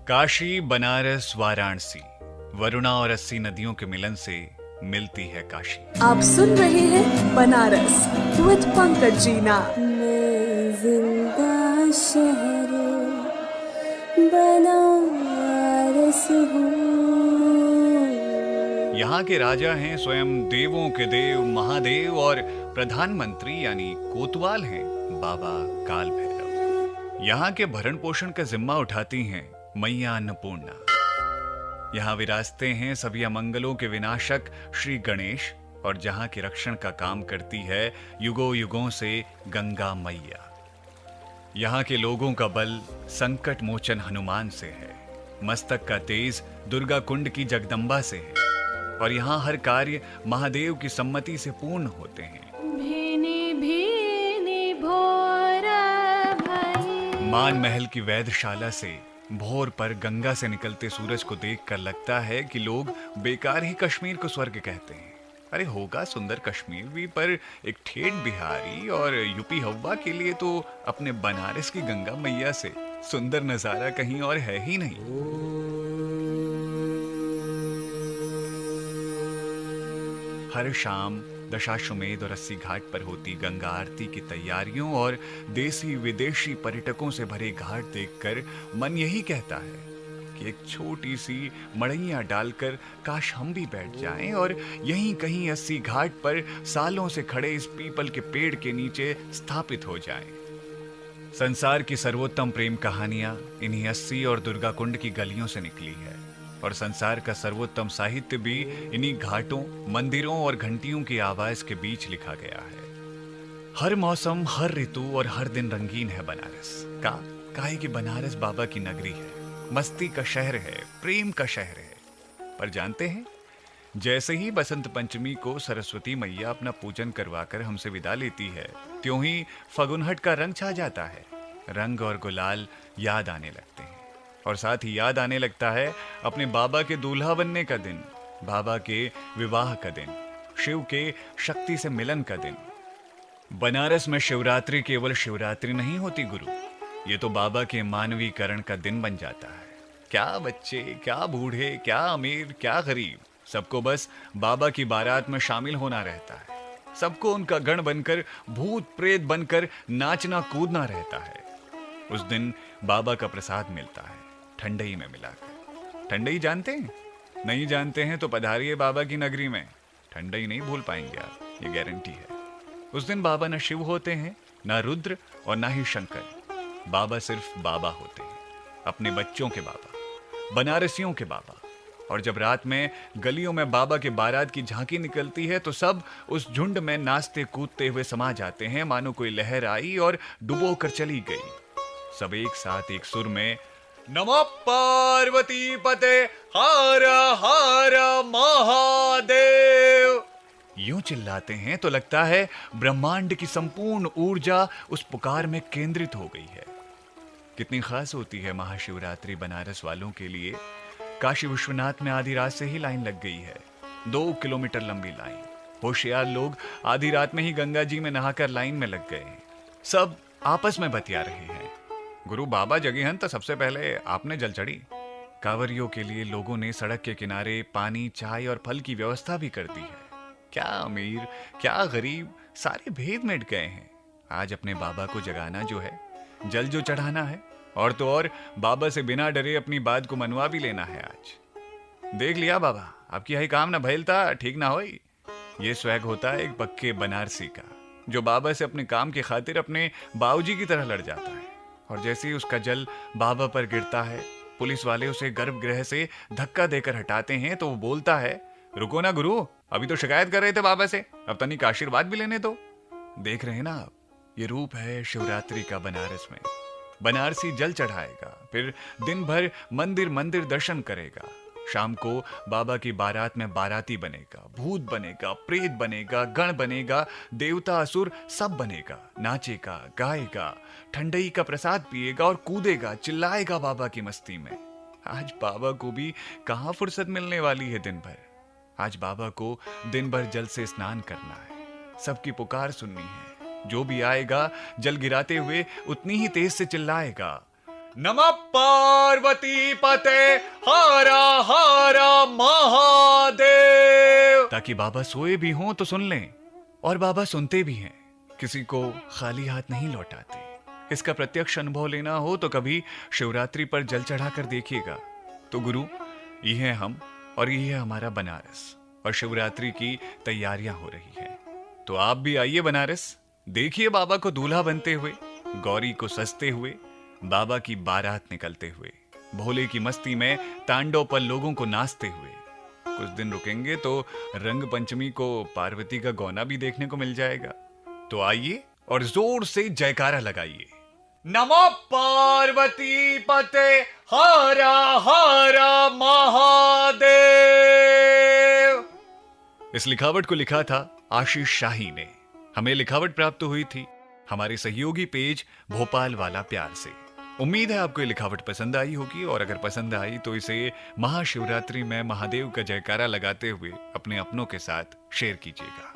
काशी, बनारस, वाराणसी, वरुणा और 80 नदियों के मिलन से मिलती है काशी। आप सुन रहे हैं बनारस विद पंकज जीना। मैं जिंदा शहर बनारस हूँ। यहाँ के राजा हैं स्वयं देवों के देव महादेव और प्रधानमंत्री यानी कोतवाल हैं बाबा काल भैरव। यहाँ के भरण पोषण का जिम्मा उठाती हैं मैया अन्नपूर्णा। यहाँ विराजते हैं सभी अमंगलों के विनाशक श्री गणेश और जहाँ के रक्षण का काम करती है युगों युगों से गंगा मैया। यहाँ के लोगों का बल संकट मोचन हनुमान से है, मस्तक का तेज दुर्गा कुंड की जगदम्बा से है और यहाँ हर कार्य महादेव की सम्मति से पूर्ण होते हैं। भीनी भीनी भोर भई। मान महल की वैधशाला से भोर पर गंगा से निकलते सूरज को देखकर लगता है कि लोग बेकार ही कश्मीर को स्वर्ग कहते हैं। अरे होगा सुंदर कश्मीर भी, पर एक ठेठ बिहारी और यूपी हवा के लिए तो अपने बनारस की गंगा मैया से सुंदर नजारा कहीं और है ही नहीं। हर शाम दशाश्वमेध और 80 घाट पर होती गंगा आरती की तैयारियों और देसी विदेशी पर्यटकों से भरे घाट देखकर मन यही कहता है कि एक छोटी सी मड़ैया डालकर काश हम भी बैठ जाएं और यहीं कहीं 80 घाट पर सालों से खड़े इस पीपल के पेड़ के नीचे स्थापित हो जाएं। संसार की सर्वोत्तम प्रेम कहानियां इन्हीं 80 और दुर्गा कुंड की गलियों से निकली है और संसार का सर्वोत्तम साहित्य भी इन्हीं घाटों, मंदिरों और घंटियों की आवाज के बीच लिखा गया है। हर मौसम, हर ऋतु और हर दिन रंगीन है बनारस। काहे कि बनारस बाबा की नगरी है, मस्ती का शहर है, प्रेम का शहर है। पर जानते हैं, जैसे ही बसंत पंचमी को सरस्वती मैया अपना पूजन करवाकर हमसे विदा लेती है, त्यों ही फगुनहट का रंग छा जाता है। रंग और गुलाल याद आने लगते हैं और साथ ही याद आने लगता है अपने बाबा के दूल्हा बनने का दिन, बाबा के विवाह का दिन, शिव के शक्ति से मिलन का दिन। बनारस में शिवरात्रि केवल शिवरात्रि नहीं होती गुरु, ये तो बाबा के मानवीकरण का दिन बन जाता है। क्या बच्चे, क्या बूढ़े, क्या अमीर, क्या गरीब, सबको बस बाबा की बारात में शामिल होना रहता है। सबको उनका गण बनकर, भूत प्रेत बनकर नाचना कूदना रहता है। उस दिन बाबा का प्रसाद मिलता है ठंडई में मिलाकर। ठंडई जानते हैं? नहीं जानते हैं तो पधारिए बाबा की नगरी में, ठंडई नहीं भूल पाएंगे आप, ये गारंटी है। उस दिन बाबा न शिव होते हैं, ना रुद्र और ना ही शंकर। बाबा सिर्फ बाबा होते हैं, अपने बच्चों के बाबा, बनारसियों के बाबा। और जब रात में गलियों में बाबा के बारात की झांकी निकलती है तो सब उस झुंड में नाचते कूदते हुए समा जाते हैं, मानो कोई लहर आई और डुबो कर चली गई। सब एक साथ एक सुर में नमो पार्वती पते हर हर महादेव यूं चिल्लाते हैं तो लगता है ब्रह्मांड की संपूर्ण ऊर्जा उस पुकार में केंद्रित हो गई है। कितनी खास होती है महाशिवरात्रि बनारस वालों के लिए। काशी विश्वनाथ में आधी रात से ही लाइन लग गई है, 2 किलोमीटर लंबी लाइन। होशियार लोग आधी रात में ही गंगा जी में नहाकर लाइन में लग गए। सब आपस में बतिया रहे हैं, गुरु बाबा जगे हन तो सबसे पहले आपने जल चढ़ी। कांवरियों के लिए लोगों ने सड़क के किनारे पानी, चाय और फल की व्यवस्था भी कर दी है। क्या अमीर, क्या गरीब, सारे भेद मिट गए हैं। आज अपने बाबा को जगाना जो है, जल जो चढ़ाना है, और तो और बाबा से बिना डरे अपनी बात को मनवा भी लेना है। आज देख लिया बाबा, आपकी यही काम ना भैलता ठीक ना होई। ये स्वैग होता है एक पक्के बनारसी का, जो बाबा से अपने काम की खातिर अपने बाबूजी की तरह लड़ जाता है। और जैसे ही उसका जल बाबा पर गिरता है, पुलिस वाले उसे गर्भगृह से धक्का देकर हटाते हैं तो वो बोलता है, रुको ना गुरु, अभी तो शिकायत कर रहे थे बाबा से, अब तनिक आशीर्वाद भी लेने दो। देख रहे हैं ना आप, ये रूप है शिवरात्रि का बनारस में। बनारसी जल चढ़ाएगा, फिर दिन भर मंदिर मंदिर दर्शन करेगा। शाम को बाबा की बारात में बाराती बनेगा, भूत बनेगा, प्रेत बनेगा, गण बनेगा, देवता असुर सब बनेगा, नाचेगा, गाएगा, ठंडई का प्रसाद पिएगा और कूदेगा, चिल्लाएगा बाबा की मस्ती में। आज बाबा को भी कहाँ फुर्सत मिलने वाली है दिन भर। आज बाबा को दिन भर जल से स्नान करना है, सबकी पुकार सुननी है। जो भी आएगा जल गिराते हुए उतनी ही तेज से चिल्लाएगा, नमः पार्वती पते हारा हारा महादेव। ताकि बाबा सोए भी हों तो सुन लें, और बाबा सुनते भी हैं, किसी को खाली हाथ नहीं लौटाते। इसका प्रत्यक्ष अनुभव लेना हो तो कभी शिवरात्रि पर जल चढ़ाकर देखिएगा। तो गुरु, ये है हम और ये है हमारा बनारस, और शिवरात्रि की तैयारियां हो रही हैं। तो आप भी आइए बनारस, देखिए बाबा को दूल्हा बनते हुए, गौरी को सजते हुए, बाबा की बारात निकलते हुए, भोले की मस्ती में तांडव पर लोगों को नाचते हुए। कुछ दिन रुकेंगे तो रंग पंचमी को पार्वती का गौना भी देखने को मिल जाएगा। तो आइए और जोर से जयकारा लगाइए, नमो पार्वती पते हारा हारा महादेव। इस लिखावट को लिखा था आशीष शाही ने। हमें लिखावट प्राप्त हुई थी हमारे सहयोगी पेज भोपाल वाला प्यार से। उम्मीद है आपको ये लिखावट पसंद आई होगी, और अगर पसंद आई तो इसे महाशिवरात्रि में महादेव का जयकारा लगाते हुए अपने अपनों के साथ शेयर कीजिएगा।